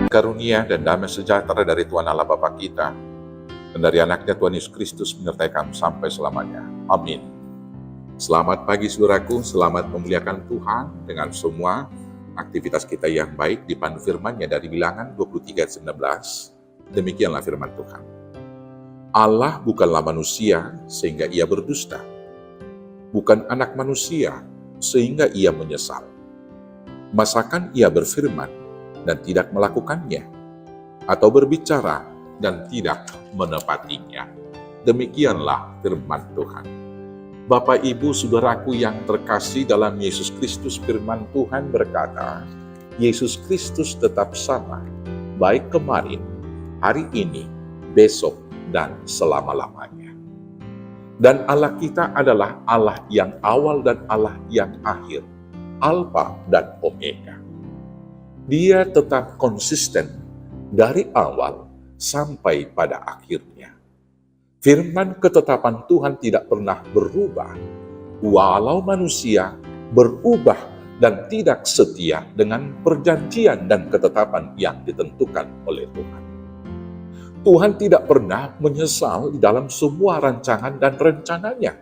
Karunia dan damai sejahtera dari Tuhan Allah Bapa kita dan dari anaknya Tuhan Yesus Kristus menyertai kamu sampai selamanya. Amin. Selamat pagi saudaraku, selamat memuliakan Tuhan dengan semua aktivitas kita yang baik dipandu firman-Nya dari Bilangan 23:19. Demikianlah firman Tuhan. Allah bukanlah manusia sehingga ia berdusta, bukan anak manusia sehingga ia menyesal. Masakan ia berfirman dan tidak melakukannya, atau berbicara dan tidak menepatinya. Demikianlah firman Tuhan. Bapak, Ibu, Saudaraku yang terkasih dalam Yesus Kristus, firman Tuhan berkata, Yesus Kristus tetap sama, baik kemarin, hari ini, besok, dan selama-lamanya. Dan Allah kita adalah Allah yang awal dan Allah yang akhir, Alfa dan Omega. Dia tetap konsisten dari awal sampai pada akhirnya. Firman ketetapan Tuhan tidak pernah berubah, walau manusia berubah dan tidak setia dengan perjanjian dan ketetapan yang ditentukan oleh Tuhan. Tuhan tidak pernah menyesal di dalam semua rancangan dan rencananya.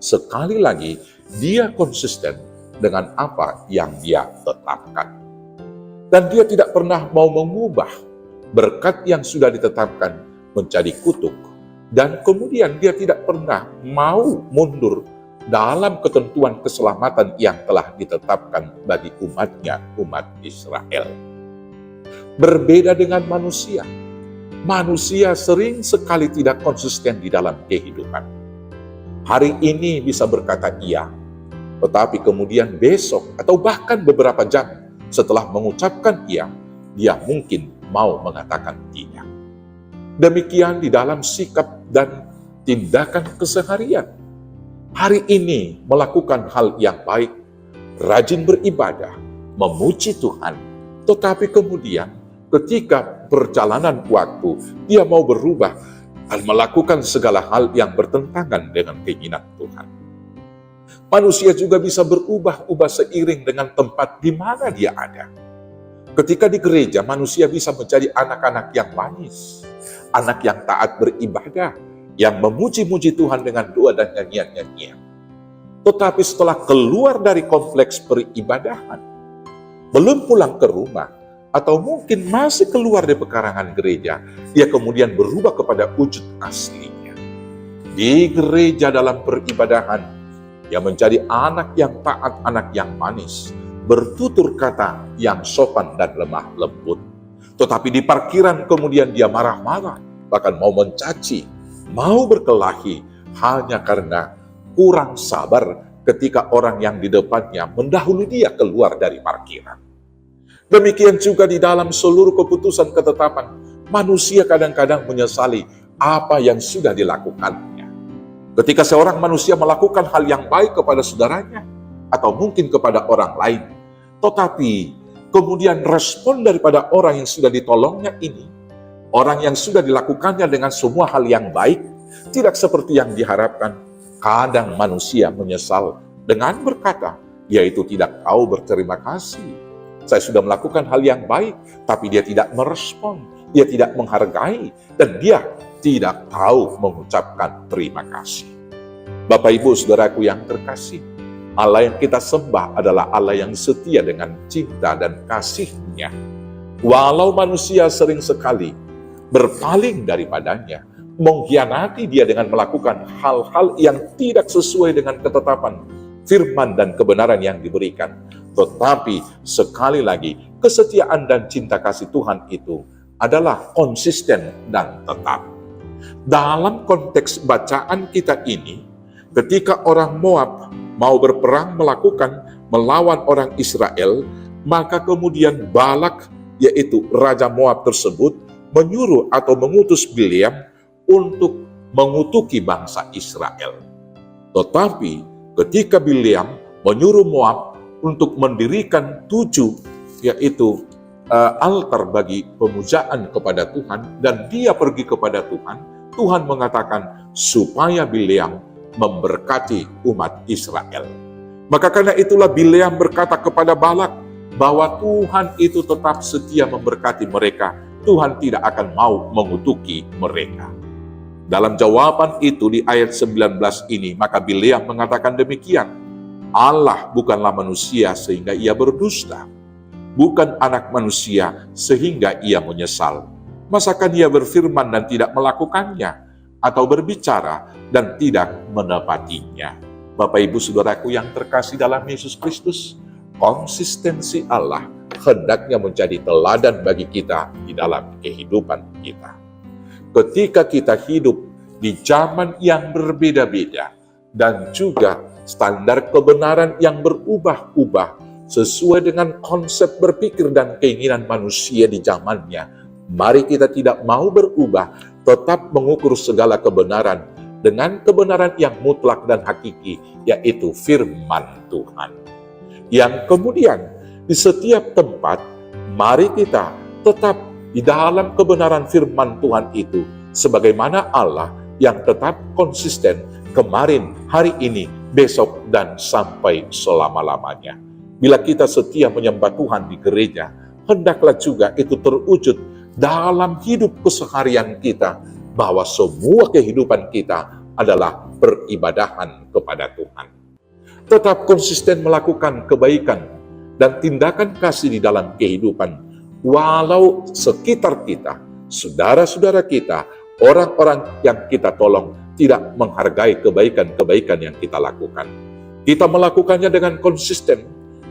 Sekali lagi, Dia konsisten dengan apa yang Dia tetapkan. Dan Dia tidak pernah mau mengubah berkat yang sudah ditetapkan menjadi kutuk. Dan kemudian Dia tidak pernah mau mundur dalam ketentuan keselamatan yang telah ditetapkan bagi umat-Nya, umat Israel. Berbeda dengan manusia. Manusia sering sekali tidak konsisten di dalam kehidupan. Hari ini bisa berkata iya, tetapi kemudian besok atau bahkan beberapa jam setelah mengucapkan iya, dia mungkin mau mengatakan tidak. Demikian di dalam sikap dan tindakan keseharian. Hari ini melakukan hal yang baik, rajin beribadah, memuji Tuhan, tetapi kemudian ketika perjalanan waktu, dia mau berubah dan melakukan segala hal yang bertentangan dengan keinginan Tuhan. Manusia juga bisa berubah-ubah seiring dengan tempat di mana dia ada. Ketika di gereja, manusia bisa menjadi anak-anak yang manis, anak yang taat beribadah, yang memuji-muji Tuhan dengan doa dan nyanyian-nyanyian. Tetapi setelah keluar dari kompleks peribadahan, belum pulang ke rumah, atau mungkin masih keluar dari pekarangan gereja, dia kemudian berubah kepada wujud aslinya. Di gereja dalam peribadahan, dia menjadi anak yang taat, anak yang manis, bertutur kata yang sopan dan lemah lembut. Tetapi di parkiran kemudian dia marah-marah, bahkan mau mencaci, mau berkelahi, hanya karena kurang sabar ketika orang yang di depannya mendahului dia keluar dari parkiran. Demikian juga di dalam seluruh keputusan ketetapan, manusia kadang-kadang menyesali apa yang sudah dilakukannya. Ketika seorang manusia melakukan hal yang baik kepada saudaranya, atau mungkin kepada orang lain, tetapi kemudian respon daripada orang yang sudah ditolongnya ini, orang yang sudah dilakukannya dengan semua hal yang baik, tidak seperti yang diharapkan. Kadang manusia menyesal dengan berkata, yaitu tidak tahu berterima kasih. Saya sudah melakukan hal yang baik, tapi dia tidak merespon, dia tidak menghargai, dan dia tidak tahu mengucapkan terima kasih. Bapak, Ibu, Saudaraku yang terkasih, Allah yang kita sembah adalah Allah yang setia dengan cinta dan kasih-Nya. Walau manusia sering sekali berpaling daripadanya, mengkhianati dia dengan melakukan hal-hal yang tidak sesuai dengan ketetapan, firman dan kebenaran yang diberikan. Tetapi sekali lagi, kesetiaan dan cinta kasih Tuhan itu adalah konsisten dan tetap. Dalam konteks bacaan kita ini, ketika orang Moab mau berperang melawan orang Israel, maka kemudian Balak, yaitu Raja Moab tersebut, menyuruh atau mengutus Bileam untuk mengutuki bangsa Israel. Tetapi ketika Bileam menyuruh Moab untuk mendirikan 7, yaitu altar bagi pemujaan kepada Tuhan, dan dia pergi kepada Tuhan, Tuhan mengatakan supaya Bileam memberkati umat Israel. Maka karena itulah Bileam berkata kepada Balak, bahwa Tuhan itu tetap setia memberkati mereka. Tuhan tidak akan mau mengutuki mereka. Dalam jawaban itu di ayat 19 ini, maka Bileam mengatakan demikian, Allah bukanlah manusia sehingga ia berdusta, bukan anak manusia sehingga ia menyesal. Masakan ia berfirman dan tidak melakukannya, atau berbicara dan tidak menepatinya? Bapak Ibu Saudaraku yang terkasih dalam Yesus Kristus, konsistensi Allah hendaknya menjadi teladan bagi kita di dalam kehidupan kita. Ketika kita hidup di zaman yang berbeda-beda dan juga standar kebenaran yang berubah-ubah sesuai dengan konsep berpikir dan keinginan manusia di zamannya, mari kita tidak mau berubah, tetap mengukur segala kebenaran dengan kebenaran yang mutlak dan hakiki, yaitu firman Tuhan. Yang kemudian di setiap tempat, mari kita tetap di dalam kebenaran firman Tuhan itu, sebagaimana Allah yang tetap konsisten kemarin, hari ini, besok, dan sampai selama-lamanya. Bila kita setia menyembah Tuhan di gereja, hendaklah juga itu terwujud dalam hidup keseharian kita, bahwa semua kehidupan kita adalah peribadahan kepada Tuhan. Tetap konsisten melakukan kebaikan dan tindakan kasih di dalam kehidupan, walau sekitar kita, saudara-saudara kita, orang-orang yang kita tolong tidak menghargai kebaikan-kebaikan yang kita lakukan. Kita melakukannya dengan konsisten,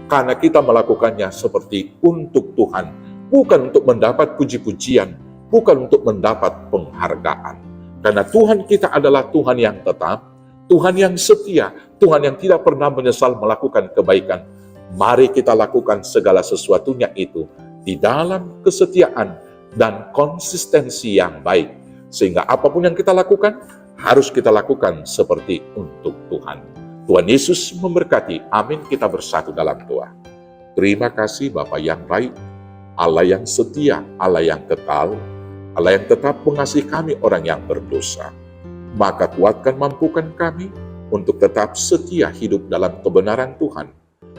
karena kita melakukannya seperti untuk Tuhan, bukan untuk mendapat puji-pujian, bukan untuk mendapat penghargaan. Karena Tuhan kita adalah Tuhan yang tetap, Tuhan yang setia, Tuhan yang tidak pernah menyesal melakukan kebaikan. Mari kita lakukan segala sesuatunya itu di dalam kesetiaan dan konsistensi yang baik, sehingga apapun yang kita lakukan, harus kita lakukan seperti untuk Tuhan. Tuhan Yesus memberkati. Amin. Kita bersatu dalam doa. Terima kasih Bapa yang baik, Allah yang setia, Allah yang kekal, Allah yang tetap mengasihi kami orang yang berdosa. Maka kuatkan, mampukan kami untuk tetap setia hidup dalam kebenaran Tuhan,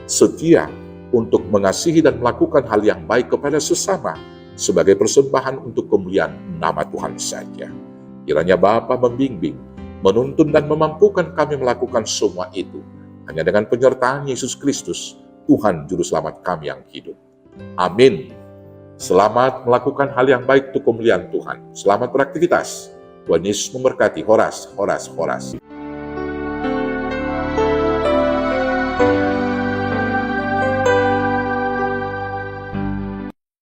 setia untuk mengasihi dan melakukan hal yang baik kepada sesama sebagai persembahan untuk kemuliaan nama Tuhan saja. Kiranya Bapa membimbing, menuntun dan memampukan kami melakukan semua itu hanya dengan penyertaan Yesus Kristus, Tuhan Juru Selamat kami yang hidup. Amin. Selamat melakukan hal yang baik untuk kemuliaan Tuhan. Selamat beraktivitas. Tuhan Yesus memberkati. Horas, horas, horas.